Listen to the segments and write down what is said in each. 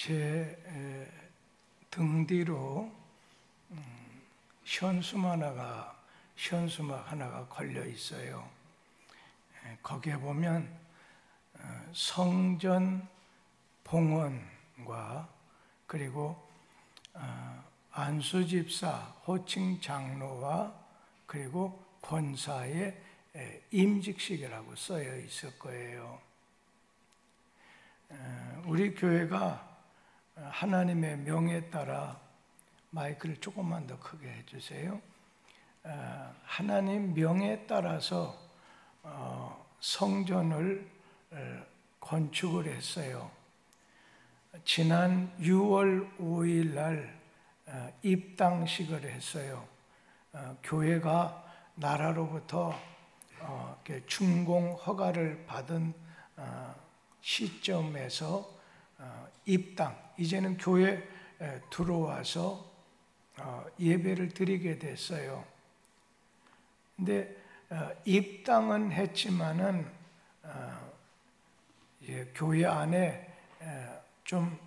제 등 뒤로 현수막 하나가 걸려 있어요. 거기에 보면 성전 봉헌과 그리고 안수집사, 호칭 장로와 그리고 권사의 임직식이라고 쓰여 있을 거예요. 우리 교회가 하나님의 명에 따라, 마이크를 조금만 더 크게 해주세요. 하나님 명에 따라서 성전을 건축을 했어요. 지난 6월 5일 날 입당식을 했어요. 교회가 나라로부터 준공 허가를 받은 시점에서 입당, 이제는 교회에 들어와서 예배를 드리게 됐어요. 근데 입당은 했지만은 교회 안에 좀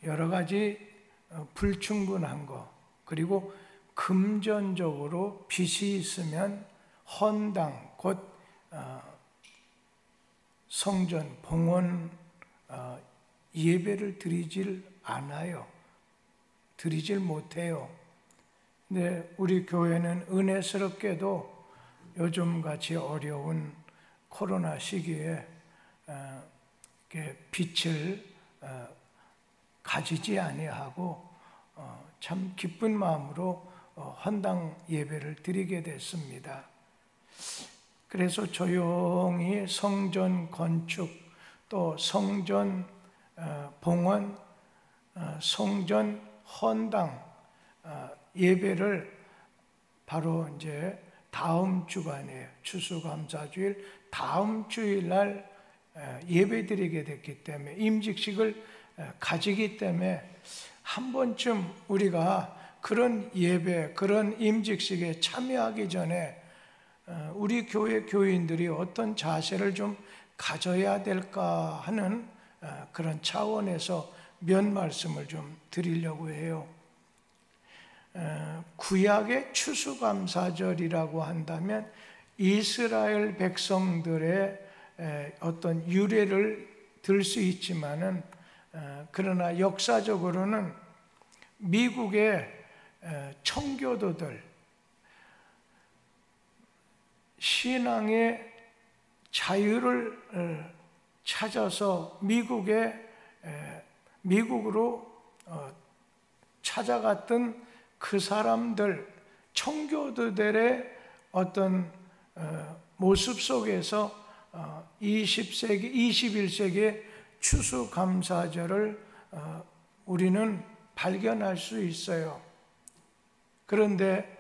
여러 가지 불충분한 거, 그리고 금전적으로 빚이 있으면 헌당, 곧 성전 봉헌 예배를 드리질 않아요. 드리질 못해요. 근데 우리 교회는 은혜스럽게도 요즘같이 어려운 코로나 시기에 빚을 가지지 아니하고 참 기쁜 마음으로 헌당 예배를 드리게 됐습니다. 그래서 조용히 성전 건축, 또 성전 봉헌, 성전 헌당 예배를 바로 이제 다음 주간에 추수감사주일 다음 주일날 예배드리게 됐기 때문에, 임직식을 가지기 때문에 한 번쯤 우리가 그런 예배, 그런 임직식에 참여하기 전에 우리 교회 교인들이 어떤 자세를 좀 가져야 될까 하는 그런 차원에서 몇 말씀을 좀 드리려고 해요. 구약의 추수감사절이라고 한다면 이스라엘 백성들의 어떤 유래를 들 수 있지만은, 그러나 역사적으로는 미국의 청교도들, 신앙의 자유를 찾아서 미국으로 찾아갔던 그 사람들, 청교도들의 어떤 모습 속에서 20세기, 21세기의 추수감사절을 우리는 발견할 수 있어요. 그런데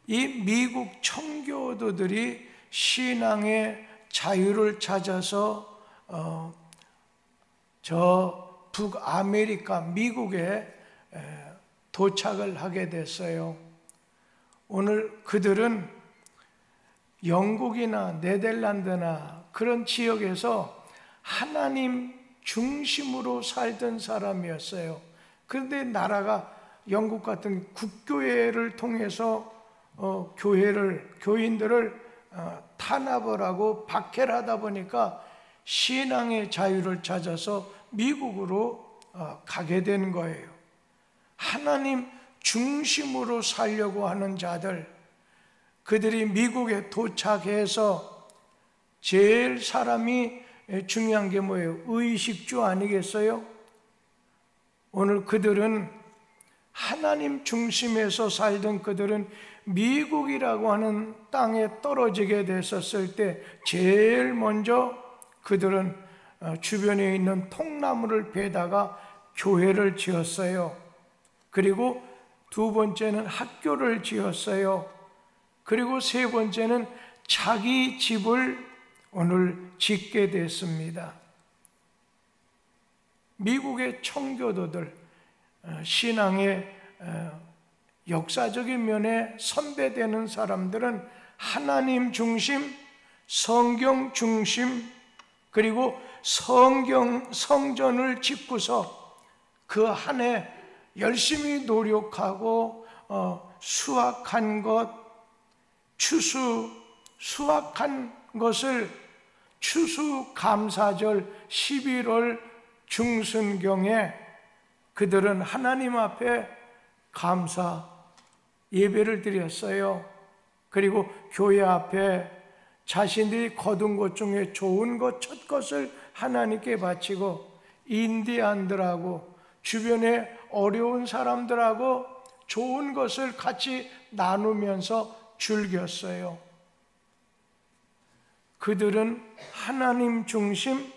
이 미국 청교도들이 신앙의 자유를 찾아서 저 북아메리카, 미국에 도착을 하게 됐어요. 오늘 그들은 영국이나 네덜란드나 그런 지역에서 하나님 중심으로 살던 사람이었어요. 그런데 나라가 영국 같은 국교회를 통해서 교인들을 탄압을 하고 박해를 하다 보니까 신앙의 자유를 찾아서 미국으로 가게 된 거예요. 하나님 중심으로 살려고 하는 자들, 그들이 미국에 도착해서 제일 사람이 중요한 게 뭐예요? 의식주 아니겠어요? 오늘 그들은 하나님 중심에서 살던 그들은 미국이라고 하는 땅에 떨어지게 됐었을 때 제일 먼저 그들은 주변에 있는 통나무를 베다가 교회를 지었어요. 그리고 두 번째는 학교를 지었어요. 그리고 세 번째는 자기 집을 오늘 짓게 됐습니다. 미국의 청교도들, 신앙의 역사적인 면에 선배되는 사람들은 하나님 중심, 성경 중심, 그리고 성전을 짓고서 그 한 해 열심히 노력하고 수확한 것, 수확한 것을 추수감사절 11월 중순경에 그들은 하나님 앞에 감사 예배를 드렸어요. 그리고 교회 앞에 자신들이 거둔 것 중에 좋은 것, 첫 것을 하나님께 바치고 인디안들하고 주변에 어려운 사람들하고 좋은 것을 같이 나누면서 즐겼어요. 그들은 하나님 중심,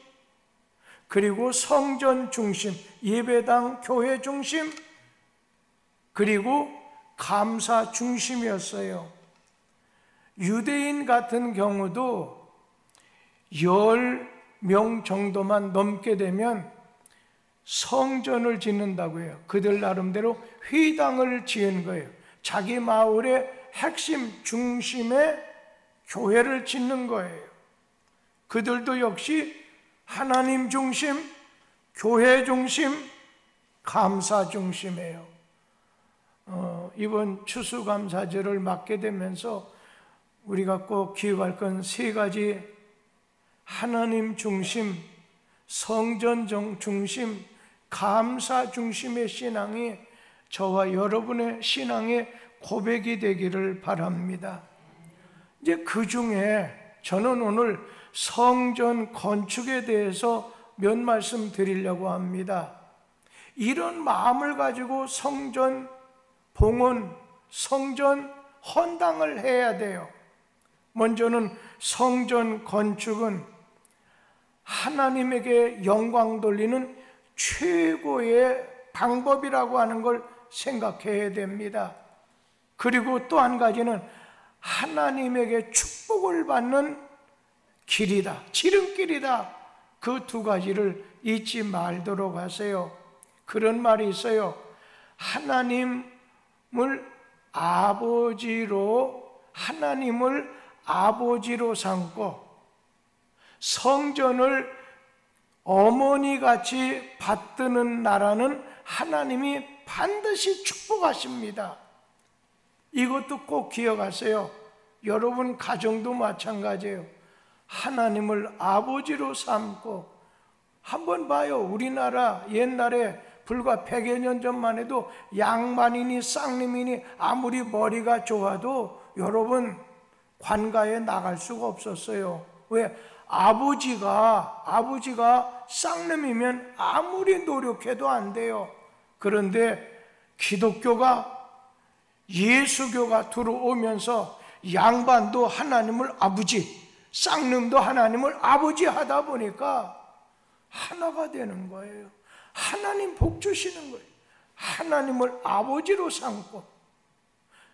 그리고 성전 중심, 예배당, 교회 중심, 그리고 감사 중심이었어요. 유대인 같은 경우도 10명 정도만 넘게 되면 성전을 짓는다고 해요. 그들 나름대로 회당을 지은 거예요. 자기 마을의 핵심 중심에 교회를 짓는 거예요. 그들도 역시 하나님 중심, 교회 중심, 감사 중심이에요. 이번 추수감사절을 맞게 되면서 우리가 꼭 기억할 건 세 가지: 하나님 중심, 성전 중심, 감사 중심의 신앙이 저와 여러분의 신앙의 고백이 되기를 바랍니다. 이제 그 중에 저는 오늘 성전 건축에 대해서 몇 말씀 드리려고 합니다. 이런 마음을 가지고 성전 봉헌, 성전 헌당을 해야 돼요. 먼저는 성전 건축은 하나님에게 영광 돌리는 최고의 방법이라고 하는 걸 생각해야 됩니다. 그리고 또 한 가지는 하나님에게 축복을 받는 길이다, 지름길이다. 그 두 가지를 잊지 말도록 하세요. 그런 말이 있어요. 하나님을 아버지로 삼고 성전을 어머니같이 받드는 나라는 하나님이 반드시 축복하십니다. 이것도 꼭 기억하세요. 여러분 가정도 마찬가지예요. 하나님을 아버지로 삼고, 한번 봐요. 우리나라 옛날에 불과 100여 년 전만 해도 양반이니 쌍님이니 아무리 머리가 좋아도 여러분 관가에 나갈 수가 없었어요. 왜? 아버지가 쌍놈이면 아무리 노력해도 안 돼요. 그런데 기독교가, 예수교가 들어오면서 양반도 하나님을 아버지, 쌍놈도 하나님을 아버지 하다 보니까 하나가 되는 거예요. 하나님 복 주시는 거예요. 하나님을 아버지로 삼고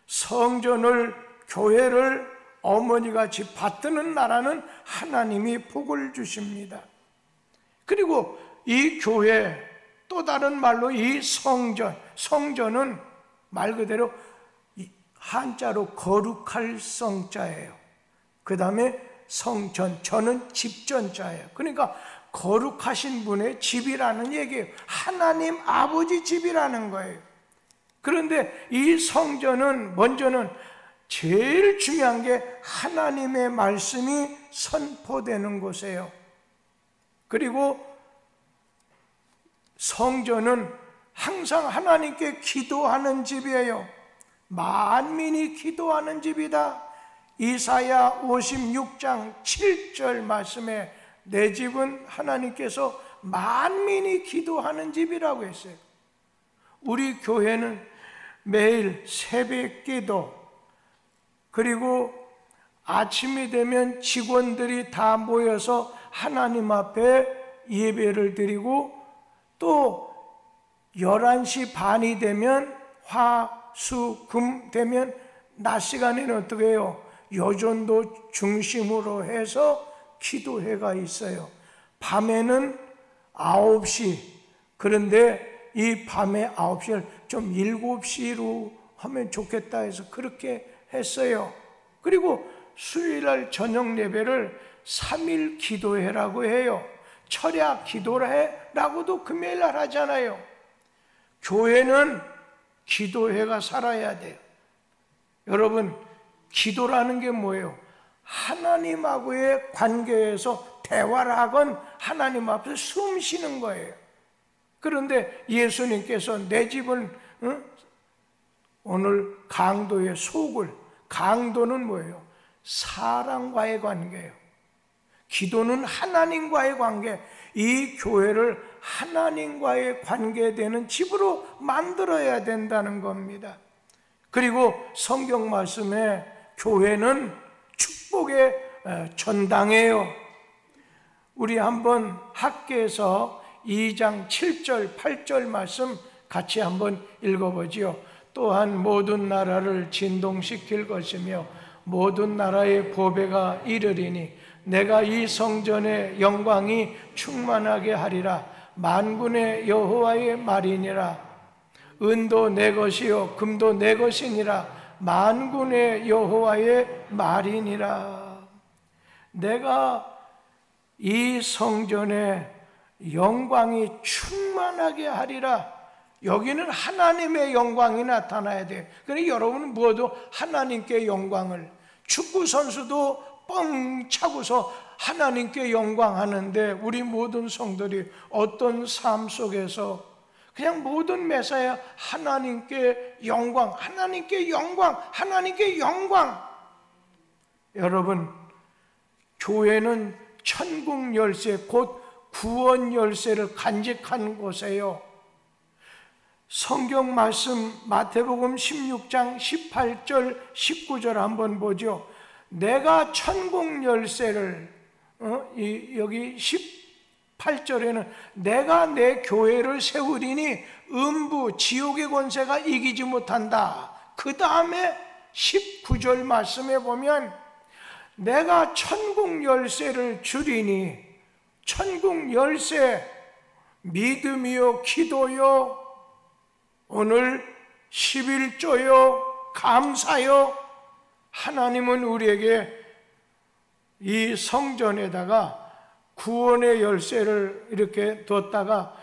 성전을, 교회를 어머니같이 받드는 나라는 하나님이 복을 주십니다. 그리고 이 교회, 또 다른 말로 이 성전은 말 그대로 한자로 거룩할 성자예요. 그 다음에 성전, 저는 집전자예요. 그러니까 거룩하신 분의 집이라는 얘기예요. 하나님 아버지 집이라는 거예요. 그런데 이 성전은 먼저는 제일 중요한 게 하나님의 말씀이 선포되는 곳이에요. 그리고 성전은 항상 하나님께 기도하는 집이에요. 만민이 기도하는 집이다. 이사야 56장 7절 말씀에 내 집은 하나님께서 만민이 기도하는 집이라고 했어요. 우리 교회는 매일 새벽 기도, 그리고 아침이 되면 직원들이 다 모여서 하나님 앞에 예배를 드리고, 또 11시 반이 되면 화, 수, 금 되면 낮 시간에는 어떻게 해요? 여전도 중심으로 해서 기도회가 있어요. 밤에는 9시, 그런데 이 밤에 9시를 좀 7시로 하면 좋겠다 해서 그렇게 했어요. 그리고 수요일날 저녁 예배를 3일 기도회라고 해요. 철야 기도회라고도 금요일날 하잖아요. 교회는 기도회가 살아야 돼요. 여러분, 기도라는 게 뭐예요? 하나님하고의 관계에서 대화를 하건 하나님 앞에서 숨 쉬는 거예요. 그런데 예수님께서 내 집을 오늘 강도의 속을, 강도는 뭐예요? 사람과의 관계예요. 기도는 하나님과의 관계, 이 교회를 하나님과의 관계되는 집으로 만들어야 된다는 겁니다. 그리고 성경 말씀에 교회는 축복의 전당이에요. 우리 한번 학개에서 2장 7절 8절 말씀 같이 한번 읽어보지요. 또한 모든 나라를 진동시킬 것이며 모든 나라의 보배가 이르리니 내가 이 성전의 영광이 충만하게 하리라. 만군의 여호와의 말이니라. 은도 내 것이요 금도 내 것이니라. 만군의 여호와의 말이니라. 내가 이 성전의 영광이 충만하게 하리라. 여기는 하나님의 영광이 나타나야 돼요. 그러니 여러분은 무엇도 하나님께 영광을, 축구 선수도 뻥 차고서 하나님께 영광하는데 우리 모든 성도들이 어떤 삶 속에서 그냥 모든 매사에 하나님께 영광, 하나님께 영광, 하나님께 영광. 여러분, 교회는 천국 열쇠, 곧 구원 열쇠를 간직한 곳이에요. 성경 말씀 마태복음 16장 18절 19절 한번 보죠. 내가 천국 열쇠를 여기 18절에는 내가 내 교회를 세우리니 음부 지옥의 권세가 이기지 못한다. 그 다음에 19절 말씀에 보면 내가 천국 열쇠를 주리니, 천국 열쇠, 믿음이요 기도요 오늘 11조요 감사요. 하나님은 우리에게 이 성전에다가 구원의 열쇠를 이렇게 뒀다가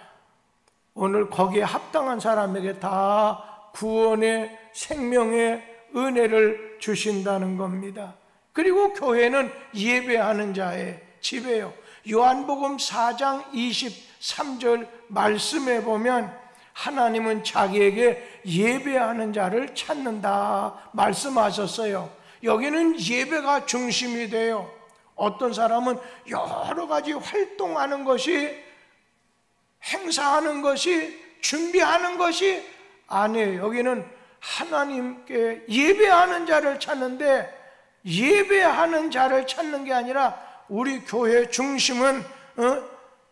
오늘 거기에 합당한 사람에게 다 구원의 생명의 은혜를 주신다는 겁니다. 그리고 교회는 예배하는 자의 집이에요. 요한복음 4장 23절 말씀에 보면 하나님은 자기에게 예배하는 자를 찾는다 말씀하셨어요. 여기는 예배가 중심이 돼요. 어떤 사람은 여러 가지 활동하는 것이, 행사하는 것이, 준비하는 것이 아니에요. 여기는 하나님께 예배하는 자를 찾는데, 예배하는 자를 찾는 게 아니라 우리 교회 중심은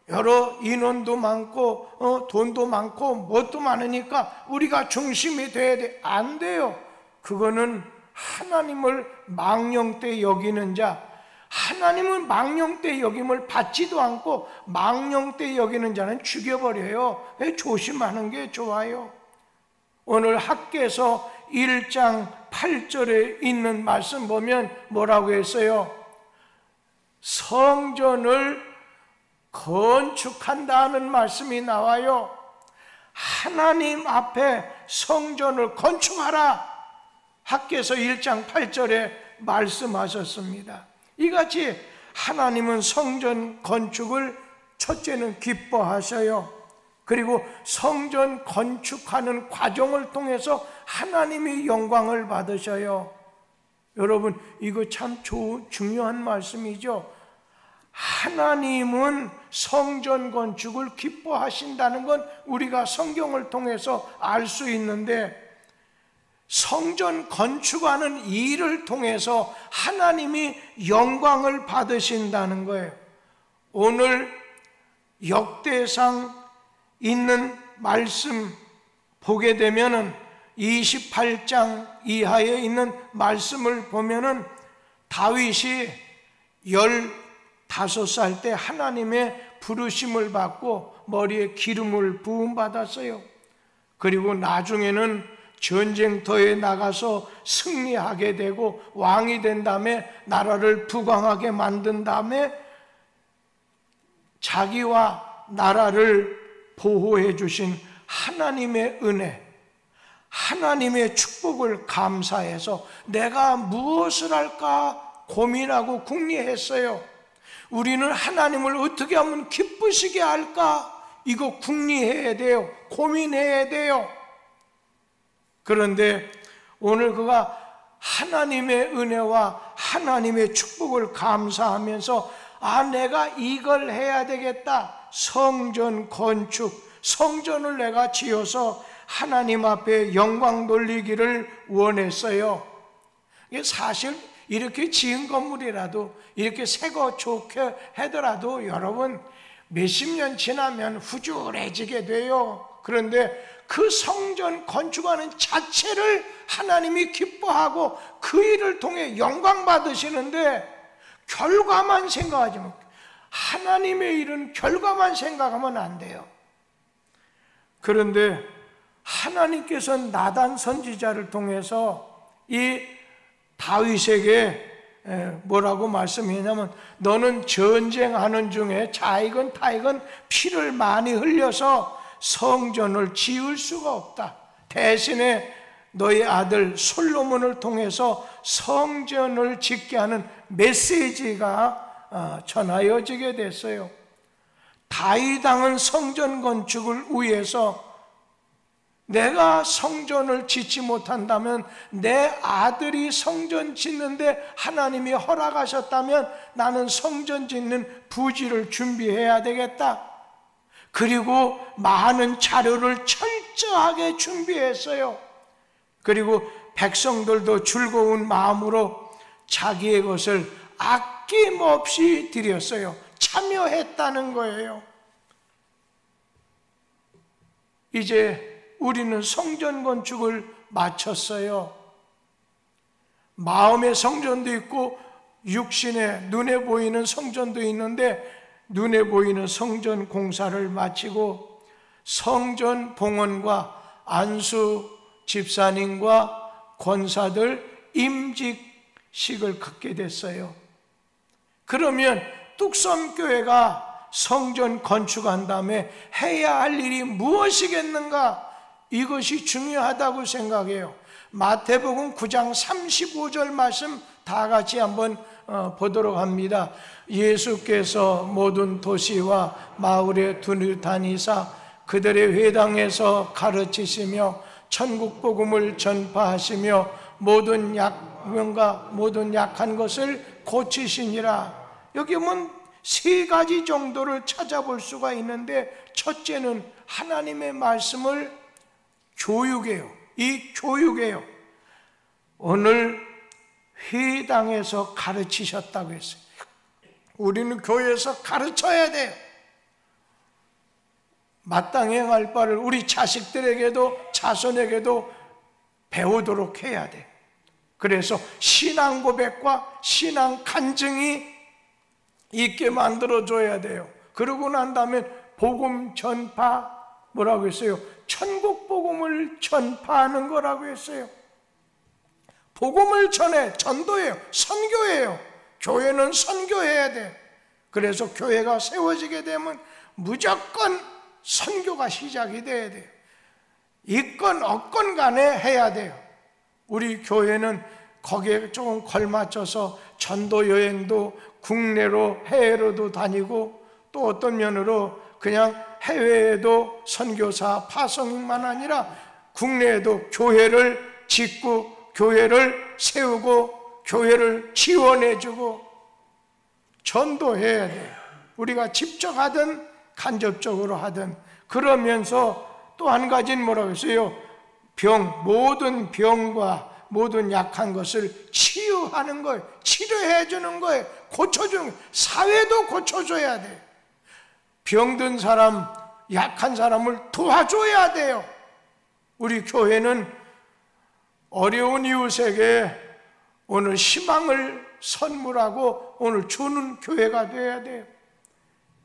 여러 인원도 많고 돈도 많고 뭣도 많으니까 우리가 중심이 돼야 돼. 안 돼요. 그거는 하나님을 망령되이 여기는 자, 하나님은 망령되이 여김을 받지도 않고 망령되이 여기는 자는 죽여버려요. 조심하는 게 좋아요. 오늘 학개에서 1장 8절에 있는 말씀 보면 뭐라고 했어요? 성전을 건축한다는 말씀이 나와요. 하나님 앞에 성전을 건축하라. 학개에서 1장 8절에 말씀하셨습니다. 이같이 하나님은 성전 건축을 첫째는 기뻐하셔요. 그리고 성전 건축하는 과정을 통해서 하나님이 영광을 받으셔요. 여러분, 이거 참 중요한 말씀이죠. 하나님은 성전 건축을 기뻐하신다는 건 우리가 성경을 통해서 알 수 있는데, 성전 건축하는 일을 통해서 하나님이 영광을 받으신다는 거예요. 오늘 역대상 있는 말씀 보게 되면은 28장 이하에 있는 말씀을 보면은 다윗이 15살 때 하나님의 부르심을 받고 머리에 기름을 부음받았어요. 그리고 나중에는 전쟁터에 나가서 승리하게 되고 왕이 된 다음에 나라를 부강하게 만든 다음에 자기와 나라를 보호해 주신 하나님의 은혜, 하나님의 축복을 감사해서 내가 무엇을 할까 고민하고 궁리했어요. 우리는 하나님을 어떻게 하면 기쁘시게 할까? 이거 궁리해야 돼요. 고민해야 돼요. 그런데 오늘 그가 하나님의 은혜와 하나님의 축복을 감사하면서 내가 이걸 해야 되겠다. 성전 건축, 성전을 내가 지어서 하나님 앞에 영광 돌리기를 원했어요. 사실 이렇게 지은 건물이라도, 이렇게 새거 좋게 하더라도 여러분 몇십 년 지나면 후줄해지게 돼요. 그런데 그 성전 건축하는 자체를 하나님이 기뻐하고 그 일을 통해 영광 받으시는데, 결과만 생각하지 마. 하나님의 일은 결과만 생각하면 안 돼요. 그런데 하나님께서 나단 선지자를 통해서 이 다윗에게 뭐라고 말씀했냐면, 너는 전쟁하는 중에 좌익은 타익은 피를 많이 흘려서 성전을 지을 수가 없다. 대신에 너희 아들 솔로몬을 통해서 성전을 짓게 하는 메시지가 전하여지게 됐어요. 다윗 왕은 성전 건축을 위해서 내가 성전을 짓지 못한다면, 내 아들이 성전 짓는데 하나님이 허락하셨다면 나는 성전 짓는 부지를 준비해야 되겠다. 그리고 많은 자료를 철저하게 준비했어요. 그리고 백성들도 즐거운 마음으로 자기의 것을 아낌없이 드렸어요. 참여했다는 거예요. 이제 우리는 성전 건축을 마쳤어요. 마음의 성전도 있고 육신의 눈에 보이는 성전도 있는데, 눈에 보이는 성전 공사를 마치고 성전 봉헌과 안수 집사님과 권사들 임직식을 갖게 됐어요. 그러면 뚝섬교회가 성전 건축한 다음에 해야 할 일이 무엇이겠는가? 이것이 중요하다고 생각해요. 마태복음 9장 35절 말씀 다 같이 한번 보도록 합니다. 예수께서 모든 도시와 마을에 두루 다니사 그들의 회당에서 가르치시며 천국 복음을 전파하시며 모든 약병과 모든 약한 것을 고치시니라. 여기 보면 세 가지 정도를 찾아볼 수가 있는데, 첫째는 하나님의 말씀을 교육해요. 이 교육이에요. 오늘 회당에서 가르치셨다고 했어요. 우리는 교회에서 가르쳐야 돼요. 마땅히 행할 바를 우리 자식들에게도 자손에게도 배우도록 해야 돼. 그래서 신앙 고백과 신앙 간증이 있게 만들어줘야 돼요. 그러고 난 다음에 복음 전파, 뭐라고 했어요? 천국 복음을 전파하는 거라고 했어요. 복음을 전해, 전도예요. 선교예요. 교회는 선교해야 돼. 그래서 교회가 세워지게 되면 무조건 선교가 시작이 돼야 돼요. 있건 없건 간에 해야 돼요. 우리 교회는 거기에 조금 걸맞춰서 전도 여행도 국내로 해외로도 다니고, 또 어떤 면으로 그냥 해외에도 선교사 파송만 아니라 국내에도 교회를 짓고 교회를 세우고 교회를 지원해주고 전도해야 돼요. 우리가 직접 하든 간접적으로 하든. 그러면서 또 한 가지는 뭐라고 했어요? 모든 병과 모든 약한 것을 치유하는 거예요. 치료해 주는 거예요. 고쳐주는 거예요. 사회도 고쳐줘야 돼요. 병든 사람, 약한 사람을 도와줘야 돼요. 우리 교회는 어려운 이웃에게 오늘 희망을 선물하고 오늘 주는 교회가 돼야 돼요.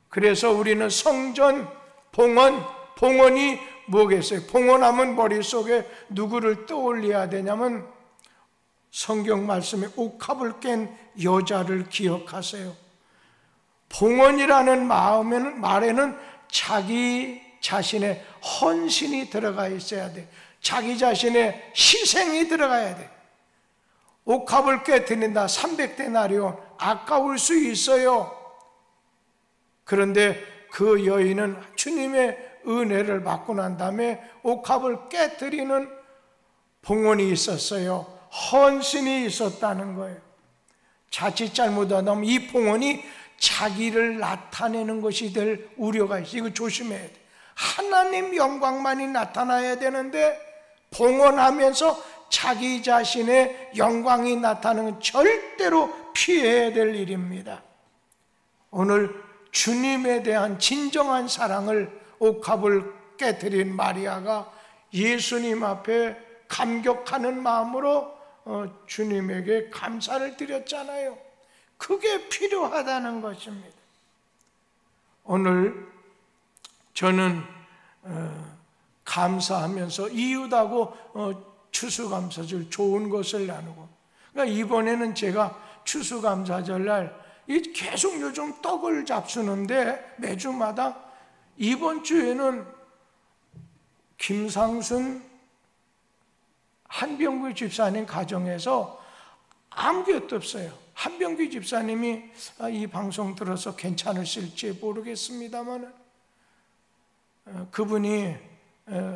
그래서 우리는 성전, 봉헌이 뭐겠어요? 봉헌하면 머릿속에 누구를 떠올려야 되냐면, 성경 말씀에 옥합을 깬 여자를 기억하세요. 봉헌이라는 말에는 자기 자신의 헌신이 들어가 있어야 돼. 자기 자신의 희생이 들어가야 돼. 옥합을 깨뜨린다 300데나리온 아까울 수 있어요. 그런데 그 여인은 주님의 은혜를 받고 난 다음에 옥합을 깨뜨리는 봉헌이 있었어요. 헌신이 있었다는 거예요. 자칫 잘못하면 이 봉헌이 자기를 나타내는 것이 될 우려가 있어요. 이거 조심해야 돼. 하나님 영광만이 나타나야 되는데 봉헌하면서 자기 자신의 영광이 나타나는 건 절대로 피해야 될 일입니다. 오늘 주님에 대한 진정한 사랑을 옥합을 깨뜨린 마리아가 예수님 앞에 감격하는 마음으로 주님에게 감사를 드렸잖아요. 그게 필요하다는 것입니다. 오늘 저는 감사하면서 이웃하고 추수감사절 좋은 것을 나누고, 그러니까 이번에는 제가 추수감사절날 계속 요즘 떡을 잡수는데 매주마다 이번 주에는 김상순 한병규 집사님 가정에서 아무것도 없어요. 한병규 집사님이 이 방송 들어서 괜찮으실지 모르겠습니다만 그분이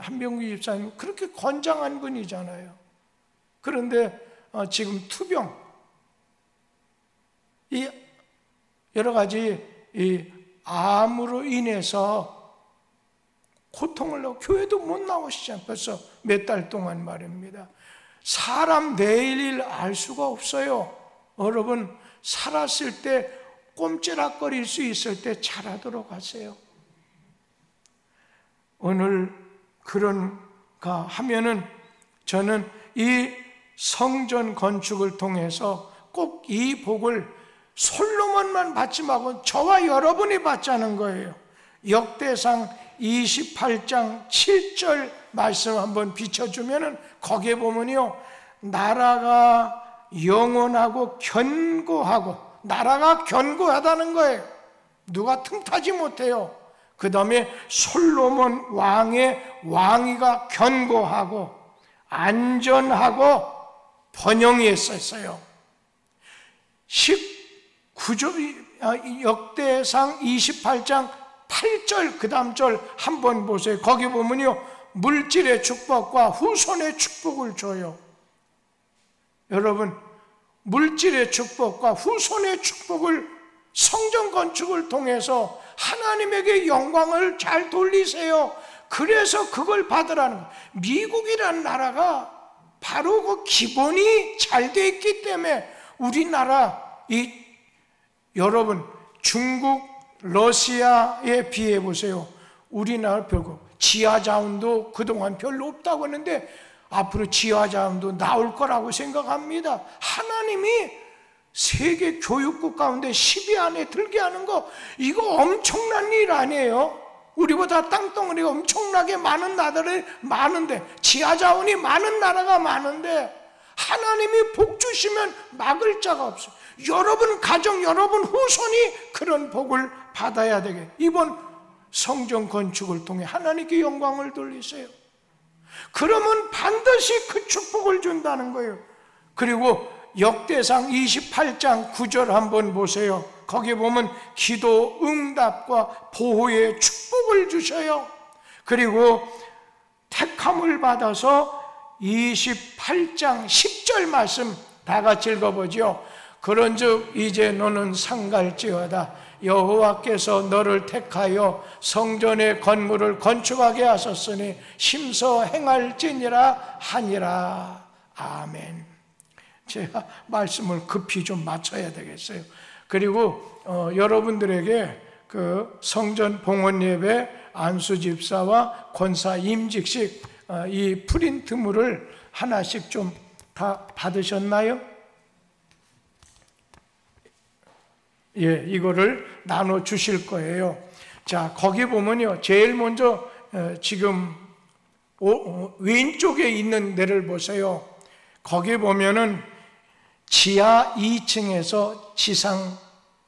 한병규 집사님 그렇게 건장한 분이잖아요. 그런데 지금 투병, 이 여러 가지 이 암으로 인해서 고통을 하고 교회도 못 나오시잖아요. 벌써 몇 달 동안 말입니다. 사람 내일 일 알 수가 없어요. 여러분 살았을 때 꼼지락거릴 수 있을 때 잘하도록 하세요. 오늘 그런가 하면은 저는 이 성전 건축을 통해서 꼭 이 복을 솔로몬만 받지 말고 저와 여러분이 받자는 거예요. 역대상 28장 7절 말씀 한번 비춰주면은 거기에 보면요, 나라가 영원하고 견고하고, 나라가 견고하다는 거예요. 누가 틈타지 못해요. 그 다음에 솔로몬 왕의 왕위가 견고하고 안전하고 번영이 있었어요. 19절 역대상 28장 8절 그 다음 절 한번 보세요. 거기 보면요, 물질의 축복과 후손의 축복을 줘요. 여러분, 물질의 축복과 후손의 축복을 성전 건축을 통해서 하나님에게 영광을 잘 돌리세요. 그래서 그걸 받으라는 거예요. 미국이라는 나라가 바로 그 기본이 잘 돼 있기 때문에 우리나라, 여러분 중국, 러시아에 비해 보세요. 우리나라 별거 지하자원도 그동안 별로 없다고 했는데 앞으로 지하자원도 나올 거라고 생각합니다. 하나님이 세계 교육국 가운데 10위 안에 들게 하는 거, 이거 엄청난 일 아니에요? 우리보다 땅덩어리가 엄청나게 많은 나라들이 많은데, 지하자원이 많은 나라가 많은데 하나님이 복 주시면 막을 자가 없어요. 여러분 가정, 여러분 후손이 그런 복을 받아야 되게, 이번 성전 건축을 통해 하나님께 영광을 돌리세요. 그러면 반드시 그 축복을 준다는 거예요. 그리고 역대상 28장 9절 한번 보세요. 거기 보면 기도 응답과 보호의 축복을 주셔요. 그리고 택함을 받아서 28장 10절 말씀 다 같이 읽어보죠. 그런즉 이제 너는 상갈지어다. 여호와께서 너를 택하여 성전의 건물을 건축하게 하셨으니 심서 행할지니라 하니라. 아멘. 제가 말씀을 급히 좀 맞춰야 되겠어요. 그리고 여러분들에게 그 성전 봉헌 예배 안수 집사와 권사 임직식 이 프린트물을 하나씩 좀 다 받으셨나요? 예, 이거를 나눠 주실 거예요. 자, 거기 보면요, 제일 먼저 지금 왼쪽에 있는 데를 보세요. 거기 보면은 지하 2층에서 지상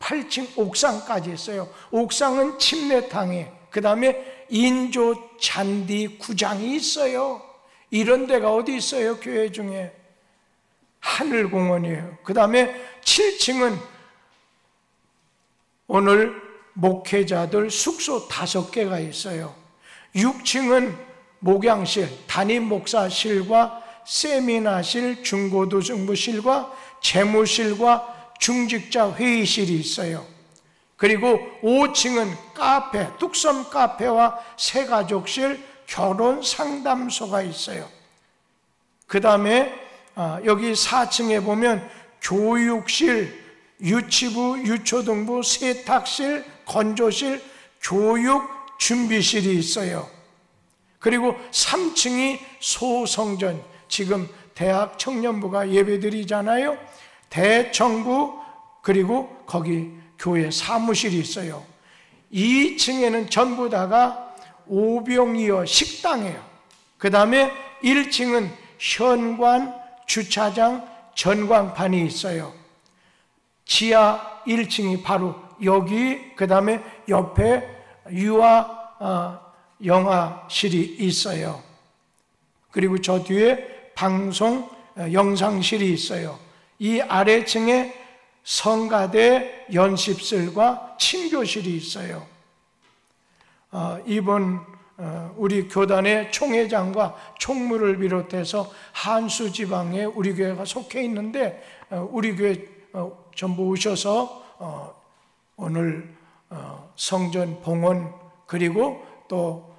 8층 옥상까지 있어요. 옥상은 침례탕에, 그 다음에 인조 잔디 구장이 있어요. 이런 데가 어디 있어요? 교회 중에. 하늘공원이에요. 그 다음에 7층은 오늘 목회자들 숙소 5개가 있어요. 6층은 목양실, 담임 목사실과 세미나실, 중고등부실과 재무실과 중직자 회의실이 있어요. 그리고 5층은 카페, 뚝섬 카페와 새가족실, 결혼 상담소가 있어요. 그 다음에 여기 4층에 보면 교육실, 유치부, 유초등부, 세탁실, 건조실, 교육 준비실이 있어요. 그리고 3층이 소성전, 지금 대학 청년부가 예배드리잖아요. 대청부, 그리고 거기 교회 사무실이 있어요. 2층에는 전부 다가 오병이어 식당이에요. 그 다음에 1층은 현관, 주차장, 전광판이 있어요. 지하 1층이 바로 여기, 그 다음에 옆에 유아 영화실이 있어요. 그리고 저 뒤에 방송 영상실이 있어요. 이 아래층에 성가대 연습실과 친교실이 있어요. 이번 우리 교단의 총회장과 총무를 비롯해서 한수 지방에 우리 교회가 속해 있는데 우리 교회 전부 오셔서 오늘 성전 봉헌 그리고 또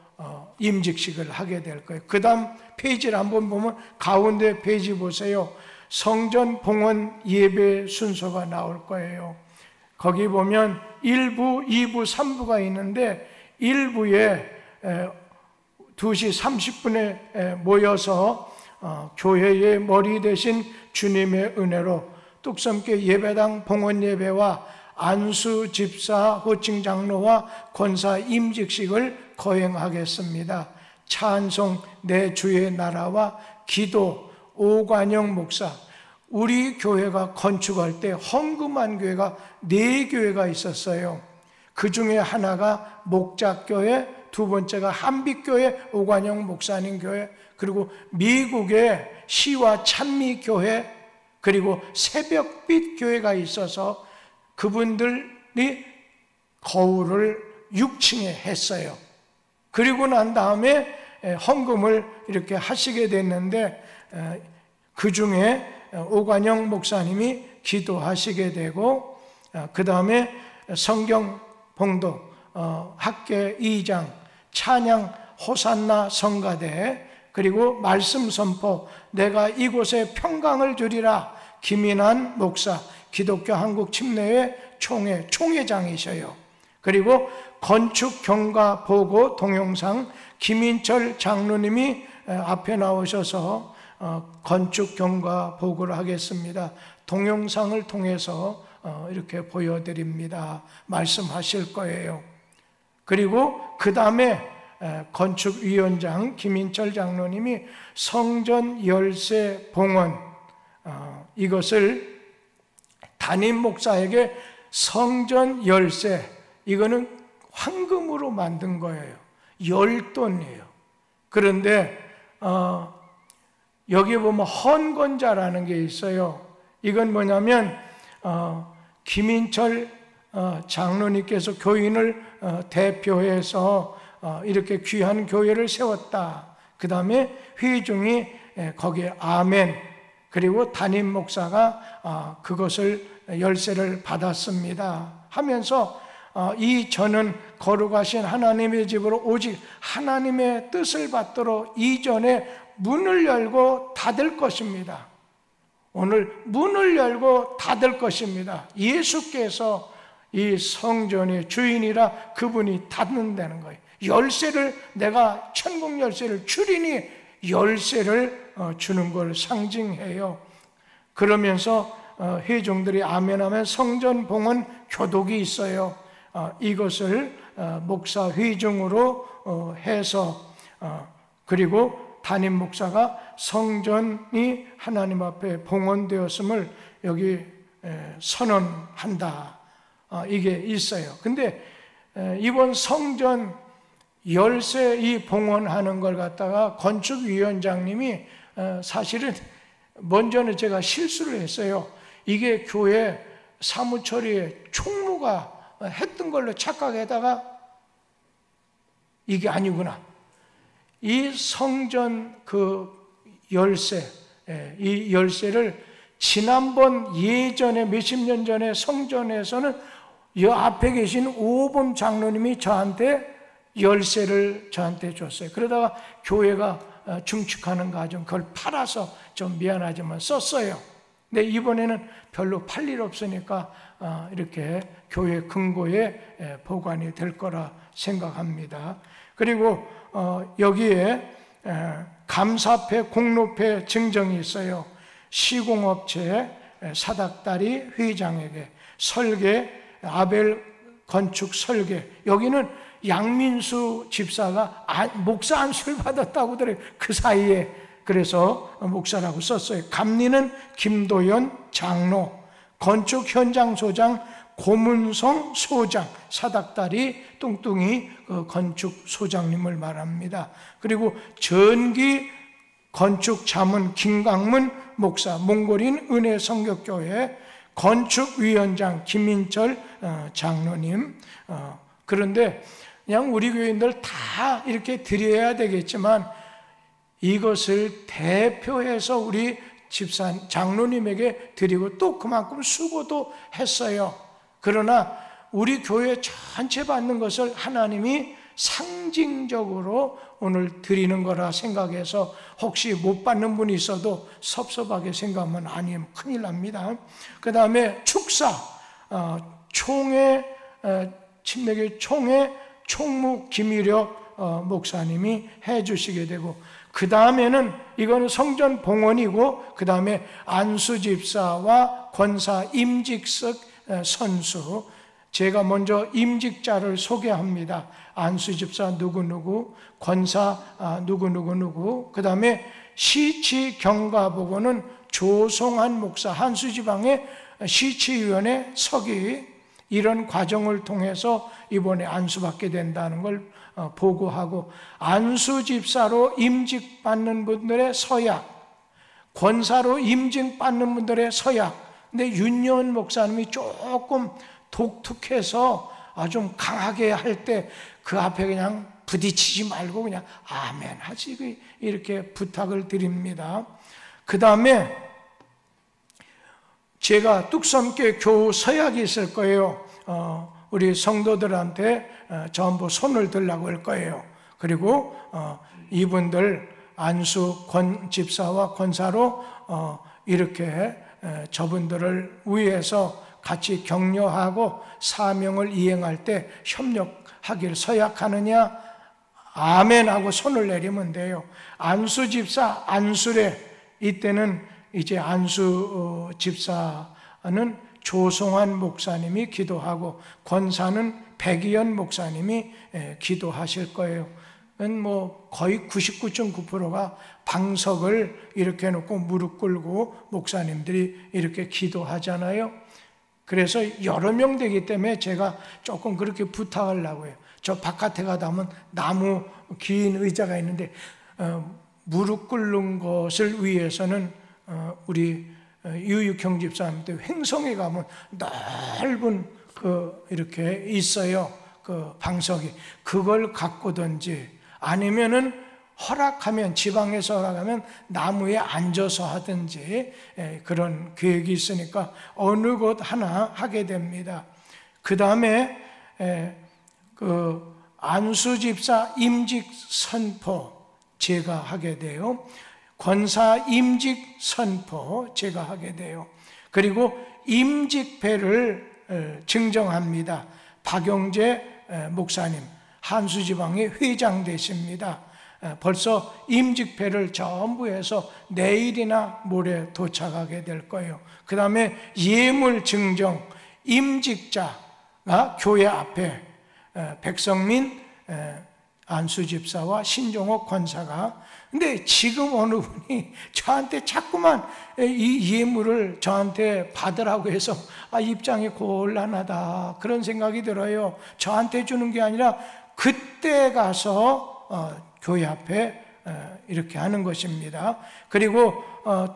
임직식을 하게 될 거예요. 그 다음 페이지를 한번 보면 가운데 페이지 보세요. 성전 봉헌 예배 순서가 나올 거예요. 거기 보면 1부, 2부, 3부가 있는데 1부에 2시 30분에 모여서 교회의 머리 대신 주님의 은혜로 뚝섬교 예배당 봉헌 예배와 안수 집사, 호칭 장로와 권사 임직식을 거행하겠습니다. 찬송 내 주의 나라와 기도 오관영 목사, 우리 교회가 건축할 때 헌금한 교회가 4교회가 있었어요. 그 중에 하나가 목작교회, 두 번째가 한빛교회 오관영 목사님 교회, 그리고 미국의 시와 찬미교회, 그리고 새벽빛 교회가 있어서 그분들이 거울을 6층에 했어요. 그리고 난 다음에 헌금을 이렇게 하시게 됐는데 그 중에 오관영 목사님이 기도하시게 되고 그 다음에 성경 봉독, 학계 2장, 찬양 호산나 성가대, 그리고 말씀 선포 내가 이곳에 평강을 주리라 김인환 목사, 기독교 한국 침례회 총회장이셔요. 그리고 건축 경과 보고 동영상 김인철 장로님이 앞에 나오셔서 건축 경과 보고를 하겠습니다. 동영상을 통해서 이렇게 보여드립니다. 말씀하실 거예요. 그리고 그 다음에 건축위원장 김인철 장로님이 성전 열쇠 봉헌, 이것을 담임 목사에게 성전 열쇠, 이거는 황금으로 만든 거예요. 10돈이에요. 그런데 여기 보면 헌건자라는 게 있어요. 이건 뭐냐면 김인철 장로님께서 교인을 대표해서 이렇게 귀한 교회를 세웠다. 그 다음에 회중이 거기에 아멘, 그리고 담임 목사가 그것을 열쇠를 받았습니다 하면서 이 저는 거룩하신 하나님의 집으로 오직 하나님의 뜻을 받도록 이전에 문을 열고 닫을 것입니다. 오늘 문을 열고 닫을 것입니다. 예수께서 이 성전의 주인이라 그분이 닫는다는 거예요. 열쇠를, 내가 천국 열쇠를 주리니 열쇠를 주는 걸 상징해요. 그러면서 회중들이 아멘하면 성전 봉헌 교독이 있어요. 이것을 목사 회중으로 해서 그리고 담임 목사가 성전이 하나님 앞에 봉헌되었음을 여기 선언한다. 이게 있어요. 근데 이번 성전 열쇠 이 봉헌하는 걸 갖다가 건축위원장님이 사실은 먼저는 제가 실수를 했어요. 이게 교회 사무처리에 총무가 했던 걸로 착각하다가 이게 아니구나. 이 성전 그 열쇠, 이 열쇠를 지난번 예전에 몇십 년 전에 성전에서는 이 앞에 계신 오범 장로님이 저한테 열쇠를 저한테 줬어요. 그러다가 교회가 중축하는 과정 그걸 팔아서 좀 미안하지만 썼어요. 근데 이번에는 별로 팔 일 없으니까 이렇게 교회 금고에 보관이 될 거라 생각합니다. 그리고 여기에 감사패, 공로패 증정이 있어요. 시공업체 사닥다리 회장에게 설계, 아벨 건축 설계. 여기는 양민수 집사가 목사 안수를 받았다고 하더래요. 그 사이에. 그래서 목사라고 썼어요. 감리는 김도연 장로, 건축 현장 소장 고문성 소장, 사닥다리 뚱뚱이 건축 소장님을 말합니다. 그리고 전기 건축 자문 김강문 목사, 몽골인 은혜 성격교회 건축위원장 김인철 장로님. 그런데 그냥 우리 교인들 다 이렇게 드려야 되겠지만 이것을 대표해서 우리 집사 장로님에게 드리고 또 그만큼 수고도 했어요. 그러나 우리 교회 전체 받는 것을 하나님이 상징적으로 오늘 드리는 거라 생각해서 혹시 못 받는 분이 있어도 섭섭하게 생각하면 아니면 큰일 납니다. 그 다음에 축사, 총회, 침례교회 총회 총무 김일혁 목사님이 해주시게 되고, 그 다음에는 이거는 성전 봉헌이고, 그 다음에 안수 집사와 권사 임직석 선수, 제가 먼저 임직자를 소개합니다. 안수 집사 누구누구, 권사 누구누구누구, 그 다음에 시치 경가보고는 조성한 목사, 한수지방의 시치위원회 서기, 이런 과정을 통해서 이번에 안수받게 된다는 걸 보고하고, 안수집사로 임직받는 분들의 서약, 권사로 임직받는 분들의 서약. 근데 윤여은 목사님이 조금 독특해서 좀 강하게 할 때 그 앞에 그냥 부딪히지 말고 그냥 아멘 하지, 이렇게 부탁을 드립니다. 그 다음에 제가 뚝섬교회 교우 서약이 있을 거예요. 우리 성도들한테 전부 손을 들라고 할 거예요. 그리고 이분들 안수 집사와 권사로 이렇게 저분들을 위해서 같이 격려하고 사명을 이행할 때 협력하길 서약하느냐, 아멘 하고 손을 내리면 돼요. 안수 집사 안수래, 이때는 이제 안수 집사는 조성환 목사님이 기도하고 권사는 백이연 목사님이 기도하실 거예요. 뭐 거의 99.9%가 방석을 이렇게 놓고 무릎 꿇고 목사님들이 이렇게 기도하잖아요. 그래서 여러 명 되기 때문에 제가 조금 그렇게 부탁하려고 해요. 저 바깥에 가다 보면 나무 긴 의자가 있는데 무릎 꿇는 것을 위해서는 우리 유육형 집사님들 횡성에 가면 넓은 이렇게 있어요. 그 방석이. 그걸 갖고든지 아니면은 허락하면, 지방에서 허락하면 나무에 앉아서 하든지 그런 계획이 있으니까 어느 곳 하나 하게 됩니다. 그 다음에 그 안수 집사 임직 선포 제가 하게 돼요. 권사 임직 선포 제가 하게 돼요. 그리고 임직패를 증정합니다. 박영재 목사님, 한수지방의 회장 되십니다. 벌써 임직패를 전부 해서 내일이나 모레 도착하게 될 거예요. 그 다음에 예물 증정, 임직자가 교회 앞에 백성민 안수집사와 신종옥 권사가. 근데 지금 어느 분이 저한테 자꾸만 이 예물을 저한테 받으라고 해서 입장이 곤란하다, 그런 생각이 들어요. 저한테 주는 게 아니라 그때 가서 교회 앞에 이렇게 하는 것입니다. 그리고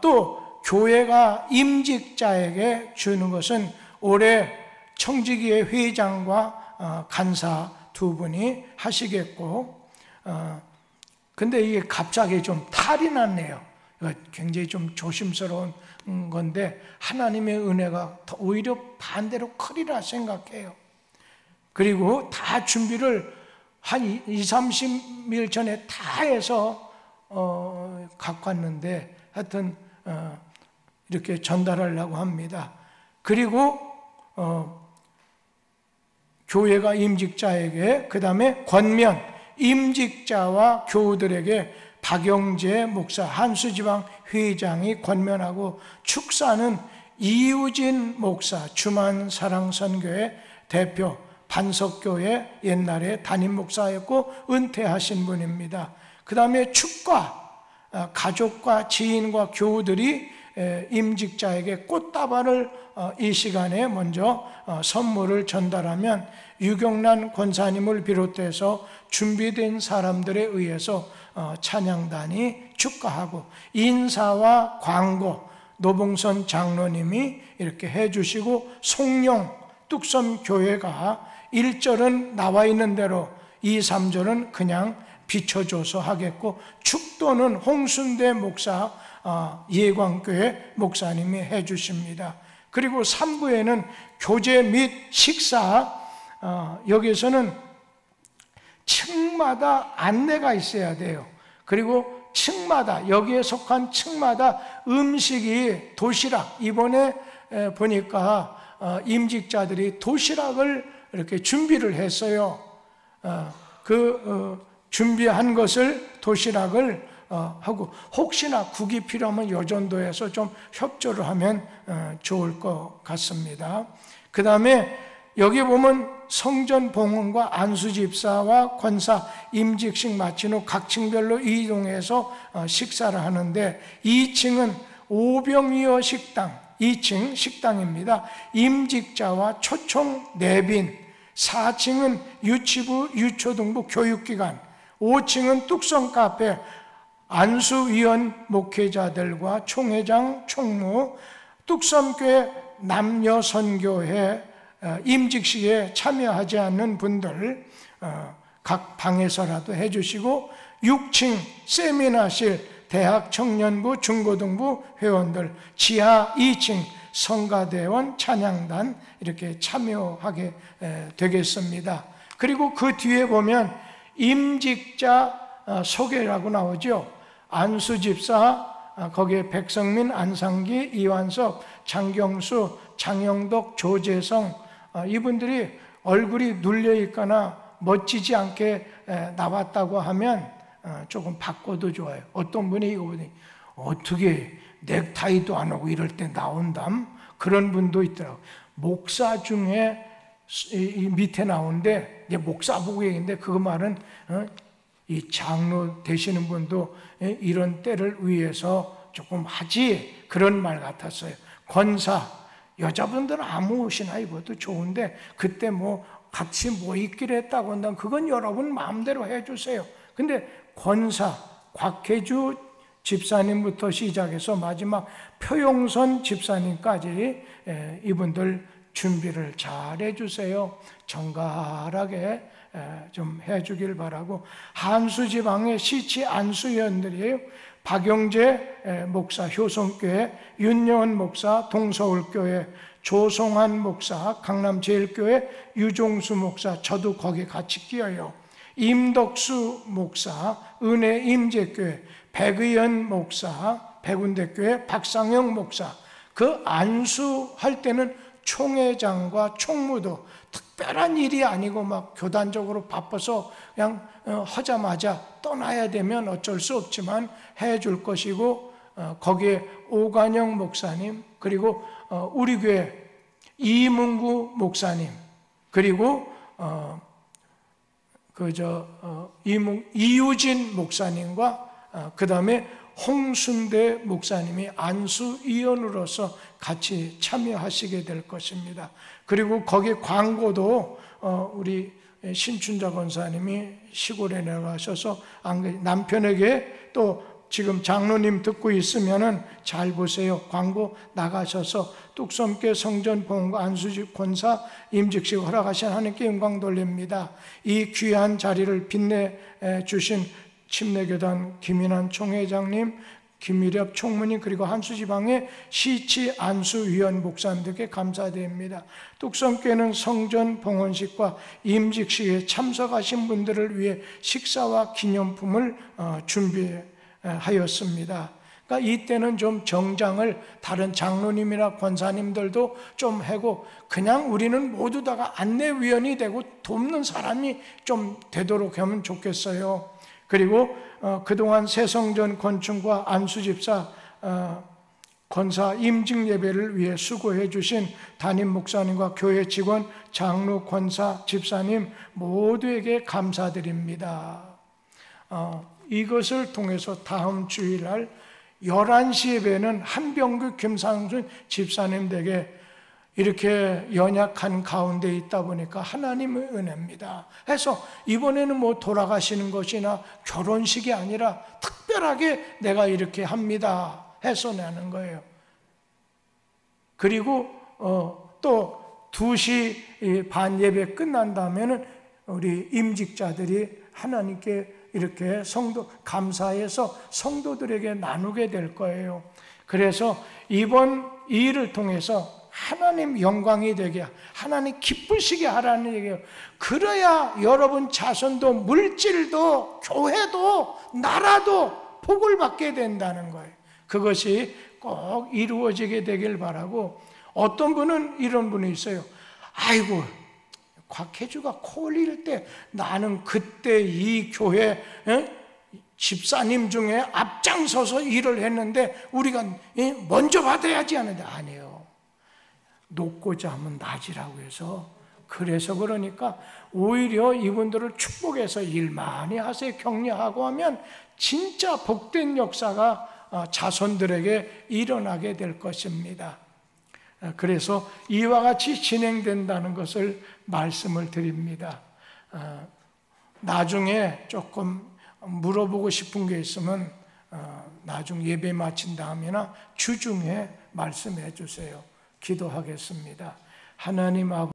또 교회가 임직자에게 주는 것은 올해 청지기의 회장과 간사 두 분이 하시겠고, 근데 이게 갑자기 좀 탈이 났네요. 굉장히 좀 조심스러운 건데 하나님의 은혜가 오히려 반대로 크리라 생각해요. 그리고 다 준비를 한 20-30일 전에 다 해서 갖고 왔는데 하여튼 이렇게 전달하려고 합니다. 그리고 교회가 임직자에게, 그 다음에 권면 임직자와 교우들에게 박영재 목사, 한수지방 회장이 권면하고, 축사는 이우진 목사, 주만사랑선교회 대표, 반석교회 옛날에 담임 목사였고 은퇴하신 분입니다. 그 다음에 축가, 가족과 지인과 교우들이 임직자에게 꽃다발을 이 시간에 먼저 선물을 전달하면 유경란 권사님을 비롯해서 준비된 사람들에 의해서 찬양단이 축가하고, 인사와 광고 노봉선 장로님이 이렇게 해주시고, 송영 뚝섬 교회가 1절은 나와 있는 대로 2, 3절은 그냥 비춰줘서 하겠고, 축도는 홍순대 목사 예광교회 목사님이 해주십니다. 그리고 3부에는 교제 및 식사, 여기서는 층마다 안내가 있어야 돼요. 그리고 층마다, 여기에 속한 층마다 음식이 도시락, 이번에 보니까 임직자들이 도시락을 이렇게 준비를 했어요. 준비한 것을 도시락을 하고, 혹시나 국이 필요하면 여전도에서 좀 협조를 하면 좋을 것 같습니다. 그 다음에 여기 보면 성전 봉헌과 안수집사와 권사 임직식 마친 후 각 층별로 이동해서 식사를 하는데, 2층은 오병이어 식당, 2층 식당입니다. 임직자와 초청 내빈, 4층은 유치부, 유초등부 교육기관, 5층은 뚝섬 카페, 안수위원 목회자들과 총회장, 총무, 뚝섬교회 남녀선교회 임직식에 참여하지 않는 분들 각 방에서라도 해주시고, 6층 세미나실 대학 청년부 중고등부 회원들, 지하 2층 성가대원 찬양단 이렇게 참여하게 되겠습니다. 그리고 그 뒤에 보면 임직자 소개라고 나오죠. 안수집사, 거기에 백성민, 안상기, 이완섭, 장경수, 장영덕, 조재성, 이분들이 얼굴이 눌려있거나 멋지지 않게 나왔다고 하면 조금 바꿔도 좋아요. 어떤 분이 이거 보니 어떻게 넥타이도 안 하고 이럴 때 나온담? 그런 분도 있더라고요. 목사 중에 이 밑에 나오는데, 이제 목사 보고 얘기인데 그 말은 이 장로 되시는 분도 이런 때를 위해서 조금 하지, 그런 말 같았어요. 권사, 여자분들은 아무 옷이나 입어도 좋은데 그때 뭐 같이 뭐 입기로 했다고 한다면 그건 여러분 마음대로 해주세요. 근데 권사, 곽혜주 집사님부터 시작해서 마지막 표용선 집사님까지 이분들 준비를 잘 해주세요. 정갈하게 좀 해주길 바라고, 한수지방의 시치 안수위원들이에요. 박영재 목사 효성교회, 윤여원 목사 동서울교회, 조송한 목사 강남제일교회, 유종수 목사 저도 거기 같이 끼어요. 임덕수 목사 은혜임재교회, 백의연 목사 백운대교회, 박상영 목사. 그 안수할 때는 총회장과 총무도 특별한 일이 아니고 막 교단적으로 바빠서 그냥 하자마자 떠나야 되면 어쩔 수 없지만 해줄 것이고, 거기에 오관영 목사님, 그리고 우리 교회 이문구 목사님, 그리고 이유진 목사님과 그 다음에 홍순대 목사님이 안수위원으로서 같이 참여하시게 될 것입니다. 그리고 거기 광고도 우리 신춘자 권사님이 시골에 내려가셔서 남편에게 또 지금 장로님 듣고 있으면은 잘 보세요. 광고 나가셔서 뚝섬교회 성전 봉헌과 안수집 권사 임직식 허락하신 하나님께 영광 돌립니다. 이 귀한 자리를 빛내주신 침례교단 김인환 총회장님, 김일엽 총무님, 그리고 한수지방의 시치 안수위원 목사님들께 감사드립니다. 뚝섬교회는 성전 봉헌식과 임직식에 참석하신 분들을 위해 식사와 기념품을 준비하였습니다. 그러니까 이때는 좀 정장을 다른 장로님이나 권사님들도 좀 하고 그냥 우리는 모두 다가 안내위원이 되고 돕는 사람이 좀 되도록 하면 좋겠어요. 그리고 그동안 새성전 건축과 안수집사 권사 임직 예배를 위해 수고해 주신 담임 목사님과 교회 직원, 장로, 권사, 집사님 모두에게 감사드립니다. 이것을 통해서 다음 주일날 11시 예배는 한병규 김상순 집사님 댁에 이렇게 연약한 가운데 있다 보니까 하나님의 은혜입니다. 해서 이번에는 뭐 돌아가시는 것이나 결혼식이 아니라 특별하게 내가 이렇게 합니다 해서 내는 거예요. 그리고 또 2시 반 예배 끝난 다음에는 우리 임직자들이 하나님께 이렇게 감사해서 성도들에게 나누게 될 거예요. 그래서 이번 이 일을 통해서 하나님 영광이 되게, 하나님 기쁘시게 하라는 얘기예요. 그래야 여러분 자손도 물질도 교회도 나라도 복을 받게 된다는 거예요. 그것이 꼭 이루어지게 되길 바라고, 어떤 분은 이런 분이 있어요. 아이고, 곽혜주가 코 올릴 때 나는 그때 이 교회 집사님 중에 앞장서서 일을 했는데 우리가 먼저 받아야지 하는데, 아니에요. 높고자 하면 낮이라고 해서, 그래서 그러니까 오히려 이분들을 축복해서 일 많이 하세요. 격려하고 하면 진짜 복된 역사가 자손들에게 일어나게 될 것입니다. 그래서 이와 같이 진행된다는 것을 말씀을 드립니다. 나중에 조금 물어보고 싶은 게 있으면 나중 예배 마친 다음이나 주중에 말씀해 주세요. 기도하겠습니다. 하나님 아버지,